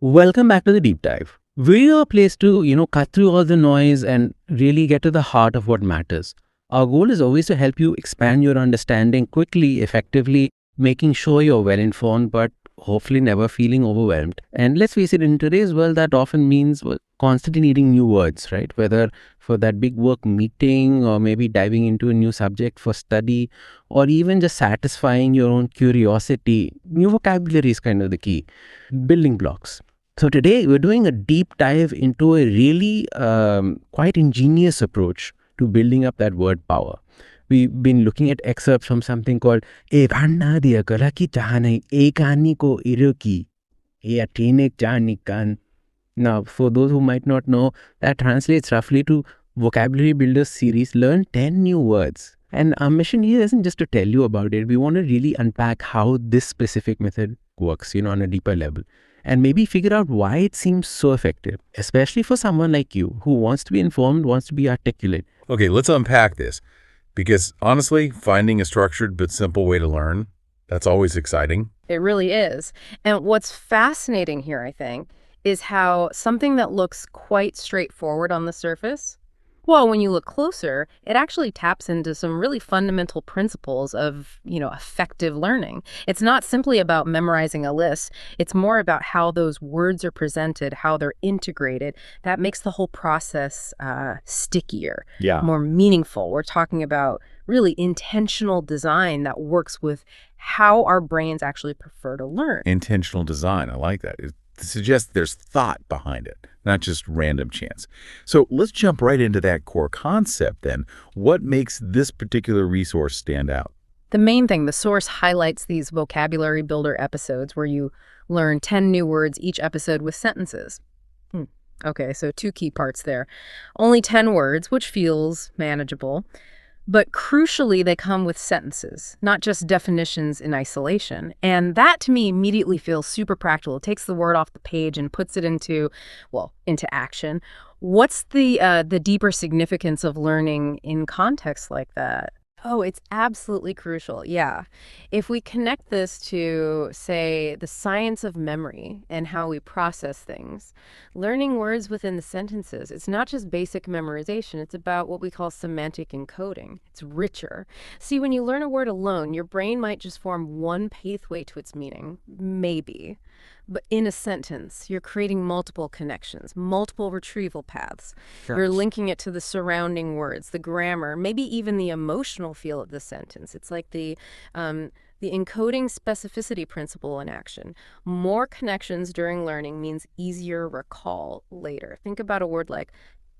Welcome back to the deep dive. We're a place to, cut through all the noise and really get to the heart of what matters. Our goal is always to help you expand your understanding quickly, effectively, making sure you're well informed, but hopefully never feeling overwhelmed. And let's face it, in today's world, that often means constantly needing new words, right? Whether for that big work meeting or maybe diving into a new subject for study or even just satisfying your own curiosity, new vocabulary is kind of the key. Building blocks. So today we're doing a deep dive into a really quite ingenious approach to building up that word power. We've been looking at excerpts from something called "E Vanna dia kala ki chahanai ekani ko iruki e atinek janikan." Now, for those who might not know, that translates roughly to Vocabulary Builders series. Learn 10 new words. And our mission here isn't just to tell you about it. We want to really unpack how this specific method works, on a deeper level, and maybe figure out why it seems so effective, especially for someone like you who wants to be informed, wants to be articulate. Okay, let's unpack this. Because honestly, finding a structured but simple way to learn, that's always exciting. It really is. And what's fascinating here, I think, is how something that looks quite straightforward on the surface, well, when you look closer, it actually taps into some really fundamental principles of, effective learning. It's not simply about memorizing a list. It's more about how those words are presented, how they're integrated. That makes the whole process stickier, more meaningful. We're talking about really intentional design that works with how our brains actually prefer to learn. Intentional design, I like that. It suggests there's thought behind it, not just random chance. So let's jump right into that core concept then. What makes this particular resource stand out? The main thing, the source highlights these vocabulary builder episodes where you learn 10 new words each episode with sentences. Okay, so two key parts there. Only 10 words, which feels manageable. But crucially, they come with sentences, not just definitions in isolation. And that, to me, immediately feels super practical. It takes the word off the page and puts it into action. What's the deeper significance of learning in context like that? Oh, it's absolutely crucial, yeah. If we connect this to, say, the science of memory and how we process things, learning words within the sentences, it's not just basic memorization, it's about what we call semantic encoding. It's richer. See, when you learn a word alone, your brain might just form one pathway to its meaning, maybe. But in a sentence, you're creating multiple connections, multiple retrieval paths. Sure. You're linking it to the surrounding words, the grammar, maybe even the emotional feel of the sentence. It's like the encoding specificity principle in action. More connections during learning means easier recall later. Think about a word like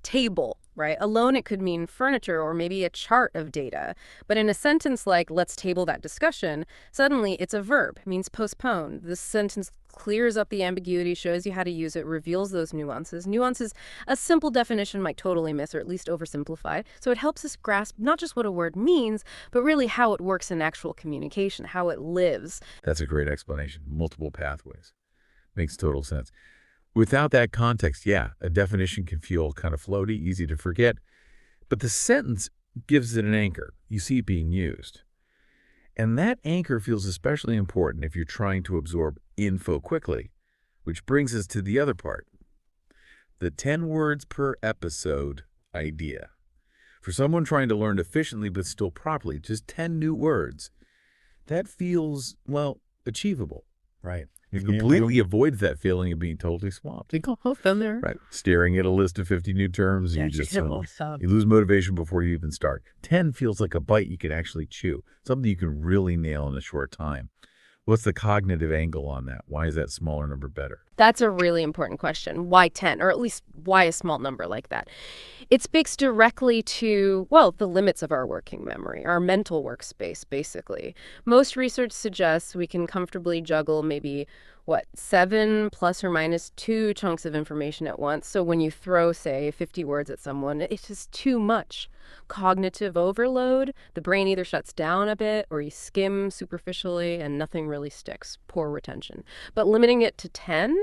table, right? Alone, it could mean furniture or maybe a chart of data. But in a sentence like, let's table that discussion, suddenly it's a verb. It means postpone. This sentence clears up the ambiguity, shows you how to use it, reveals those nuances. Nuances a simple definition might totally miss or at least oversimplify. So it helps us grasp not just what a word means, but really how it works in actual communication, how it lives. That's a great explanation. Multiple pathways. Makes total sense. Without that context, a definition can feel kind of floaty, easy to forget. But the sentence gives it an anchor. You see it being used. And that anchor feels especially important if you're trying to absorb info quickly, which brings us to the other part, the 10 words per episode idea. For someone trying to learn efficiently but still properly, just 10 new words, that feels, achievable, right? You completely avoid that feeling of being totally swamped. Right. Staring at a list of 50 new terms, you lose motivation before you even start. 10 feels like a bite you can actually chew, something you can really nail in a short time. What's the cognitive angle on that? Why is that smaller number better? That's a really important question. Why 10? Or at least why a small number like that? It speaks directly to, the limits of our working memory, our mental workspace, basically. Most research suggests we can comfortably juggle maybe, 7 plus or minus 2 chunks of information at once. So when you throw, say, 50 words at someone, it's just too much. Cognitive overload, the brain either shuts down a bit or you skim superficially and nothing really sticks. Poor retention. But limiting it to 10,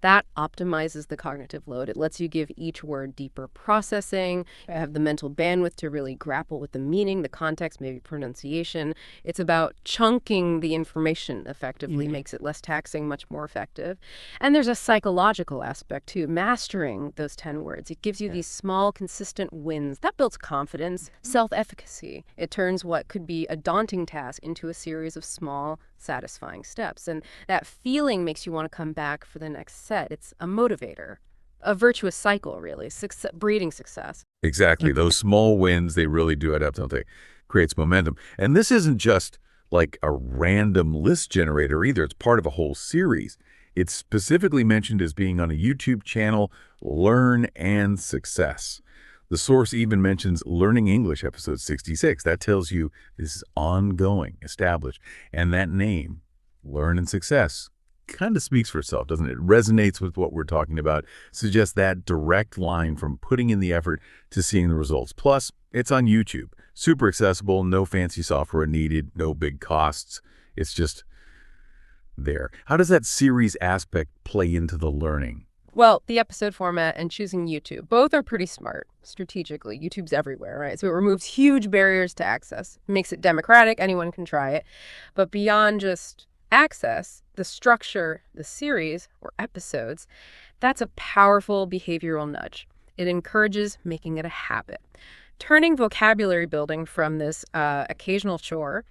That optimizes the cognitive load. It lets you give each word deeper processing, have the mental bandwidth to really grapple with the meaning, the context, maybe pronunciation. It's about chunking the information effectively, makes it less taxing, much more effective. And there's a psychological aspect too, mastering those 10 words. It gives you these small, consistent wins. That builds confidence, self-efficacy. It turns what could be a daunting task into a series of small, satisfying steps. And that feeling makes you want to come back for the next set. It's a motivator, a virtuous cycle, really, breeding success. Exactly. Those small wins, they really do add up, don't they? Creates momentum. And this isn't just like a random list generator either. It's part of a whole series. It's specifically mentioned as being on a YouTube channel, Learn and Success. The source even mentions Learning English, episode 66. That tells you this is ongoing, established. And that name, Learn and Success, kind of speaks for itself, doesn't it? It resonates with what we're talking about, suggests that direct line from putting in the effort to seeing the results. Plus, it's on YouTube. Super accessible, no fancy software needed, no big costs. It's just there. How does that series aspect play into the learning? Well, the episode format and choosing YouTube, both are pretty smart strategically. YouTube's everywhere, right? So it removes huge barriers to access, makes it democratic, anyone can try it. But beyond just access, the structure, the series or episodes, that's a powerful behavioral nudge. It encourages making it a habit, turning vocabulary building from this occasional chore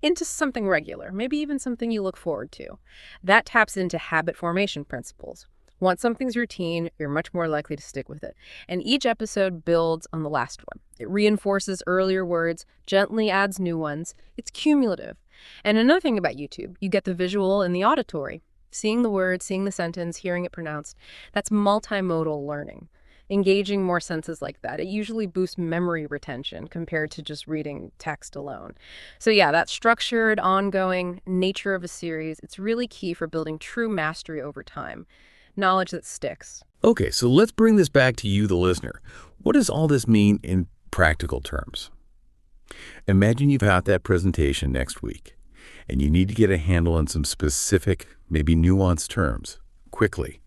into something regular, maybe even something you look forward to. That taps into habit formation principles. Once something's routine, you're much more likely to stick with it. And each episode builds on the last one. It reinforces earlier words, gently adds new ones. It's cumulative. And another thing about YouTube, you get the visual and the auditory. Seeing the word, seeing the sentence, hearing it pronounced, that's multimodal learning. Engaging more senses like that, it usually boosts memory retention compared to just reading text alone. So yeah, that structured, ongoing nature of a series, it's really key for building true mastery over time. Knowledge that sticks. Okay, so let's bring this back to you, the listener. What does all this mean in practical terms? Imagine you've got that presentation next week, and you need to get a handle on some specific, maybe nuanced terms quickly.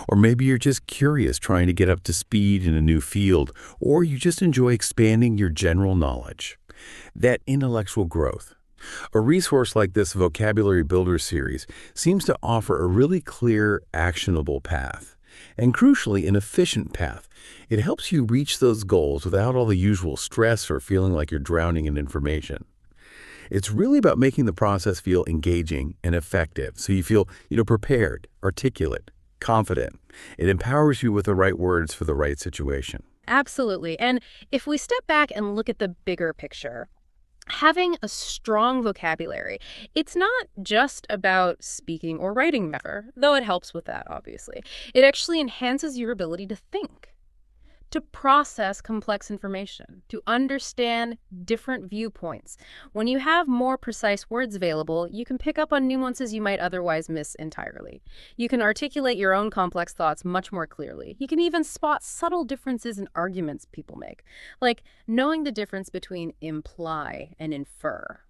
Or maybe you're just curious, trying to get up to speed in a new field, or you just enjoy expanding your general knowledge. That intellectual growth. A resource like this Vocabulary Builder series seems to offer a really clear, actionable path, and crucially, an efficient path. It helps you reach those goals without all the usual stress or feeling like you're drowning in information. It's really about making the process feel engaging and effective, so you feel, prepared, articulate, confident. It empowers you with the right words for the right situation. Absolutely. And if we step back and look at the bigger picture, having a strong vocabulary, it's not just about speaking or writing better, though it helps with that, obviously. It actually enhances your ability to think, to process complex information, to understand different viewpoints. When you have more precise words available, you can pick up on nuances you might otherwise miss entirely. You can articulate your own complex thoughts much more clearly. You can even spot subtle differences in arguments people make, like knowing the difference between imply and infer,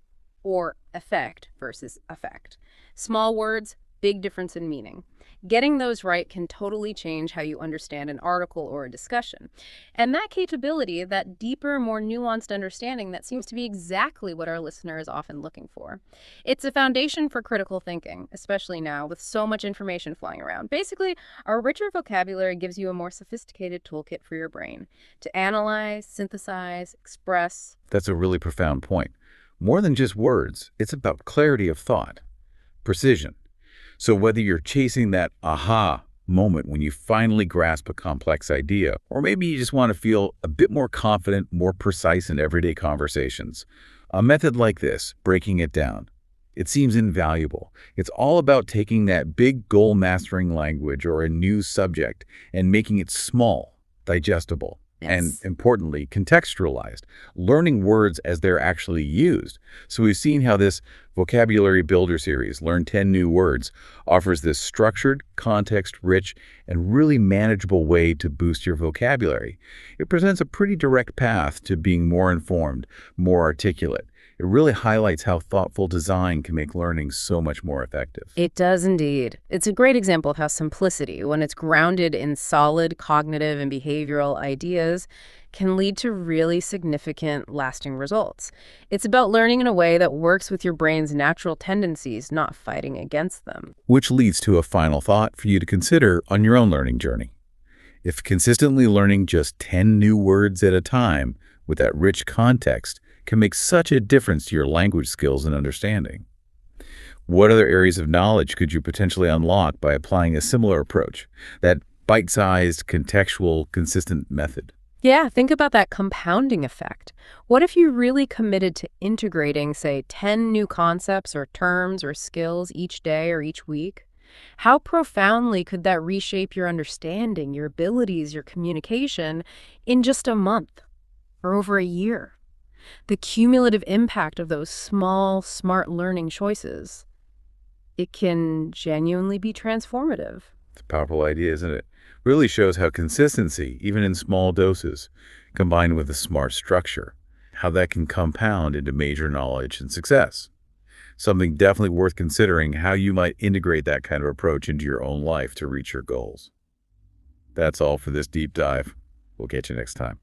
or effect versus affect. Small words, big difference in meaning. Getting those right can totally change how you understand an article or a discussion. And that capability, that deeper, more nuanced understanding, that seems to be exactly what our listener is often looking for. It's a foundation for critical thinking, especially now with so much information flying around. Basically, our richer vocabulary gives you a more sophisticated toolkit for your brain to analyze, synthesize, express. That's a really profound point. More than just words, it's about clarity of thought, precision. So whether you're chasing that aha moment when you finally grasp a complex idea, or maybe you just want to feel a bit more confident, more precise in everyday conversations, a method like this, breaking it down, it seems invaluable. It's all about taking that big goal-mastering language or a new subject and making it small, digestible, and importantly, contextualized, learning words as they're actually used. So we've seen how this Vocabulary Builder series, Learn 10 New Words, offers this structured, context-rich, and really manageable way to boost your vocabulary. It presents a pretty direct path to being more informed, more articulate. It It really highlights how thoughtful design can make learning so much more effective. It does indeed. It's a great example of how simplicity, when it's grounded in solid cognitive and behavioral ideas, can lead to really significant, lasting results. It's about learning in a way that works with your brain's natural tendencies, not fighting against them. Which leads to a final thought for you to consider on your own learning journey. If consistently learning just 10 new words at a time with that rich context can make such a difference to your language skills and understanding, what other areas of knowledge could you potentially unlock by applying a similar approach, that bite-sized, contextual, consistent method? Yeah, think about that compounding effect. What if you really committed to integrating, say, 10 new concepts or terms or skills each day or each week? How profoundly could that reshape your understanding, your abilities, your communication in just a month or over a year? The cumulative impact of those small, smart learning choices, it can genuinely be transformative. It's a powerful idea, isn't it? Really shows how consistency, even in small doses, combined with a smart structure, how that can compound into major knowledge and success. Something definitely worth considering how you might integrate that kind of approach into your own life to reach your goals. That's all for this deep dive. We'll catch you next time.